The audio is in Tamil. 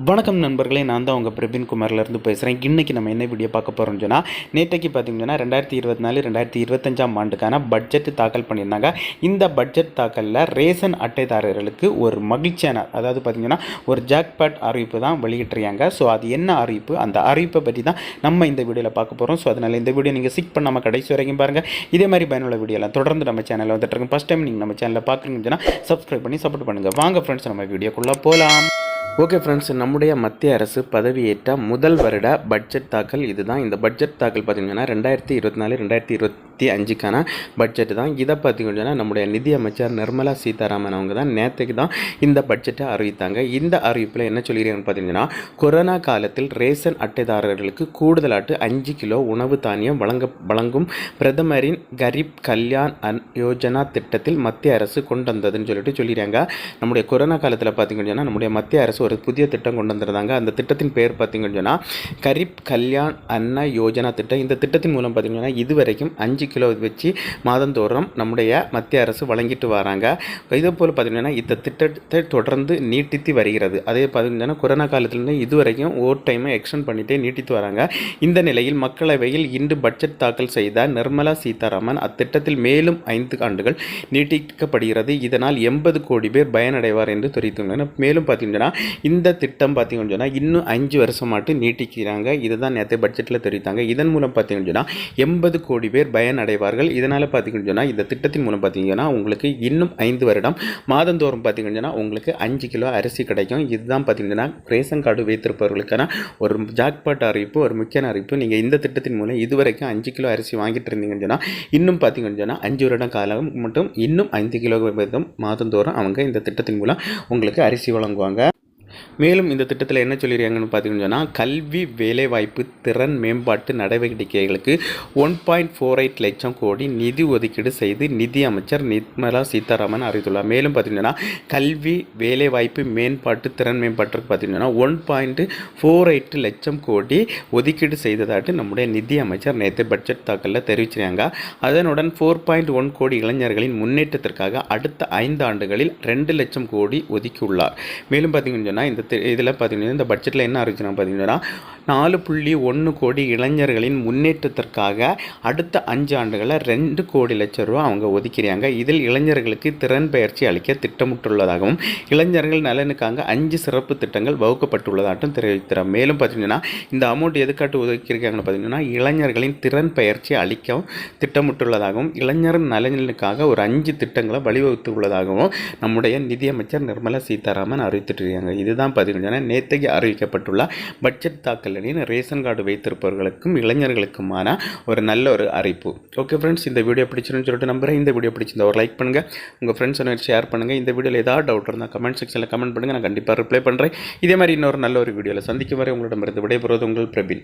வணக்கம் நண்பர்களே, நான் தான் உங்கள் பிரவீன் குமார்லேருந்து பேசுகிறேன். இன்றைக்கி நம்ம என்ன வீடியோ பார்க்க போகிறோம்னு சொன்னால், நேற்றைக்கு பார்த்திங்கன்னா 2024-2025 ஆண்டுக்கான பட்ஜெட் தாக்கல் பண்ணியிருந்தாங்க. இந்த பட்ஜெட் தாக்கலில் ரேஷன் அட்டைதாரர்களுக்கு ஒரு மகிழ்ச்சியான, அதாவது பார்த்திங்கன்னா ஒரு ஜாக்பாட் அறிவிப்பு தான் வெளியிட்டிருக்காங்க. ஸோ அது என்ன அறிவிப்பு, அந்த அறிவிப்பை பற்றி தான் நம்ம இந்த வீடியோவில் பார்க்க போகிறோம். ஸோ அதனால் இந்த வீடியோ நீங்கள் சிக் பண்ணாமல் கடைசி வரைக்கும் பாருங்கள். இதே மாதிரி பயனுள்ள வீடியோலாம் தொடர்ந்து நம்ம சேனலில் வந்துட்டுருக்கோம். ஃபஸ்ட் டைம் நீங்கள் நம்ம சேனலில் பார்க்குறீங்கன்னு சொன்னால் சப்ஸ்கிரைப் பண்ணி சப்போர்ட் பண்ணுங்கள். வாங்க ஃப்ரெண்ட்ஸ், நம்ம வீடியோக்குள்ளே போகலாம். ஓகே ஃப்ரெண்ட்ஸ், நம்முடைய மத்திய அரசு பதவியேற்ற முதல் வருட பட்ஜெட் தாக்கல் இதுதான். இந்த பட்ஜெட் தாக்கல் பார்த்திங்கன்னா 2024-2025க்கான பட்ஜெட் தான். இதை பார்த்திங்கன்னா நம்முடைய நிதி அமைச்சர் நிர்மலா சீதாராமன் அவங்க தான் நேற்றுக்கு தான் இந்த பட்ஜெட்டை அறிவித்தாங்க. இந்த அறிவிப்பில் என்ன சொல்லியிருக்காங்கன்னு பார்த்தீங்கன்னா, கொரோனா காலத்தில் ரேஷன் அட்டைதாரர்களுக்கு கூடுதலாட்டு 5 கிலோ உணவு தானியம் வழங்கும் பிரதமரின் கரீப் கல்யாண் யோஜனா திட்டத்தில் மத்திய அரசு கொண்டு வந்ததுன்னு சொல்லியிருக்காங்க. நம்முடைய கொரோனா காலத்தில் பார்த்திங்கன்னா நம்முடைய மத்திய அரசு ஒரு புதிய திட்டம் கொண்டு வந்திருந்தாங்க. அந்த திட்டத்தின் பேர் பார்த்தீங்கன்னா கரீப் கல்யாண் அன்ன யோஜனா திட்டம். இந்த திட்டத்தின் மூலம் பார்த்தீங்கன்னா இதுவரைக்கும் 5 கிலோ வச்சு மாதந்தோறும் நம்முடைய மத்திய அரசு வழங்கிட்டு வராங்க. இதே போல் பார்த்தீங்கன்னா இந்த திட்டத்தை தொடர்ந்து நீட்டித்து வருகிறது. அதே பார்த்தீங்கன்னா கொரோனா காலத்திலிருந்து இதுவரைக்கும் ஓவர் டைமை எக்ஸ்டெண்ட் பண்ணிட்டே நீட்டித்து வராங்க. இந்த நிலையில் மக்களவையில் இன்று பட்ஜெட் தாக்கல் செய்த நிர்மலா சீதாராமன் அத்திட்டத்தில் மேலும் 5 ஆண்டுகள் நீட்டிக்கப்படுகிறது. இதனால் 80 கோடி பேர் பயனடைவார் என்று தெரிவித்துள்ளனர். மேலும் பார்த்தீங்கன்னா இந்த திட்டம் பார்த்தீங்கன்னு சொன்னால் இன்னும் 5 வருஷமாட்டு நீட்டிக்கிறாங்க. இதுதான் நேற்று பட்ஜெட்டில் தெரிவித்தாங்க. இதன் மூலம் பார்த்தீங்கன்னு சொன்னால் 80 கோடி பேர் பயனடைவார்கள். இதனால் பார்த்தீங்கன்னு சொன்னால் இந்த திட்டத்தின் மூலம் பார்த்தீங்கன்னா உங்களுக்கு இன்னும் 5 வருடம் மாதந்தோறும் பார்த்தீங்கன்னா உங்களுக்கு 5 கிலோ அரிசி கிடைக்கும். இதுதான் பார்த்தீங்கன்னா ரேஷன் கார்டு வைத்திருப்பவர்களுக்கான ஒரு ஜாக்பாட் அறிவிப்பு, ஒரு முக்கியமான அறிவிப்பு. நீங்கள் இந்த திட்டத்தின் மூலம் இதுவரைக்கும் 5 கிலோ அரிசி வாங்கிட்டு இருந்தீங்கன்னு சொன்னால் இன்னும் பார்த்தீங்கன்னு சொன்னால் 5 வருடம் காலம் மட்டும் இன்னும் 5 கிலோ மாதந்தோறும் அவங்க இந்த திட்டத்தின் மூலம் உங்களுக்கு அரிசி வழங்குவாங்க. மேலும் இந்த திட்டத்தில் என்ன சொல்லியிருக்காங்கன்னு பார்த்தீங்கன்னா, கல்வி வேலைவாய்ப்பு திறன் மேம்பாட்டு நடவடிக்கைகளுக்கு 1.48 லட்சம் கோடி நிதி ஒதுக்கீடு செய்து நிதி அமைச்சர் நிர்மலா சீதாராமன் அறிவித்துள்ளார். மேலும் பார்த்தீங்கன்னா கல்வி வேலைவாய்ப்பு மேம்பாட்டு திறன் மேம்பாட்டுக்கு பார்த்தீங்கன்னா 1.48 லட்சம் கோடி ஒதுக்கீடு செய்ததாட்டு நம்முடைய நிதி அமைச்சர் நேற்று பட்ஜெட் தாக்கலில் தெரிவிச்சிருக்காங்க. அதனுடன் 4.1 கோடி இளைஞர்களின் முன்னேற்றத்திற்காக அடுத்த 5 ஆண்டுகளில் 2 லட்சம் கோடி ஒதுக்கியுள்ளார். மேலும் பார்த்தீங்கன்னா இந்த இதில் பார்த்தீங்கன்னா இந்த பட்ஜெட்டில் என்ன அறிவிச்சுனா பார்த்தீங்கன்னா 4.1 கோடி இளைஞர்களின் முன்னேற்றத்திற்காக அடுத்த 5 ஆண்டுகளில் 2 கோடி லட்சம் ரூபா அவங்க ஒதுக்கிறாங்க. இதில் இளைஞர்களுக்கு திறன் பயிற்சி அளிக்க திட்டமிட்டுள்ளதாகவும் இளைஞர்கள் நலனுக்காக 5 சிறப்பு திட்டங்கள் வகுக்கப்பட்டுள்ளதாகவும் தெரிவிக்கிறார். மேலும் பார்த்தீங்கன்னா இந்த அமௌண்ட் எதுக்காட்டு ஒதுக்கியிருக்காங்கன்னு பார்த்தீங்கன்னா இளைஞர்களின் திறன் பயிற்சி அளிக்க திட்டமிட்டுள்ளதாகவும் இளைஞர் நலனுக்காக ஒரு 5 திட்டங்களை வழிவகுத்துள்ளதாகவும் நம்முடைய நிதியமைச்சர் நிர்மலா சீதாராமன் அறிவித்துட்டு இதுதான் பார்த்தீங்கன்னா நேற்றைக்கு அறிவிக்கப்பட்டுள்ள பட்ஜெட் தாக்கலின் ரேஷன் கார்டு வைத்திருப்பவர்களுக்கும் இளைஞர்களுக்குமான ஒரு நல்ல ஒரு அறிவிப்பு. ஓகே ஃப்ரெண்ட்ஸ், இந்த வீடியோ பிடிச்சிருன்னு சொல்லிட்டு நம்புறேன். இந்த வீடியோ பிடிச்சிருந்தா ஒரு லைக் பண்ணுங்கள், உங்கள் ஃப்ரெண்ட்ஸ் ஷேர் பண்ணுங்கள். இந்த வீடியோவில் ஏதாவது டவுட் இருந்தால் கமெண்ட் செக்ஷனில் கமெண்ட் பண்ணுங்கள், நான் கண்டிப்பாக ரிப்ளை பண்ணுறேன். இதே மாதிரி இன்னொரு நல்ல ஒரு வீடியோவில் சந்திக்கும் வரை உங்களிடமிருந்து விடைபெறுவது உங்கள் பிரவீன்.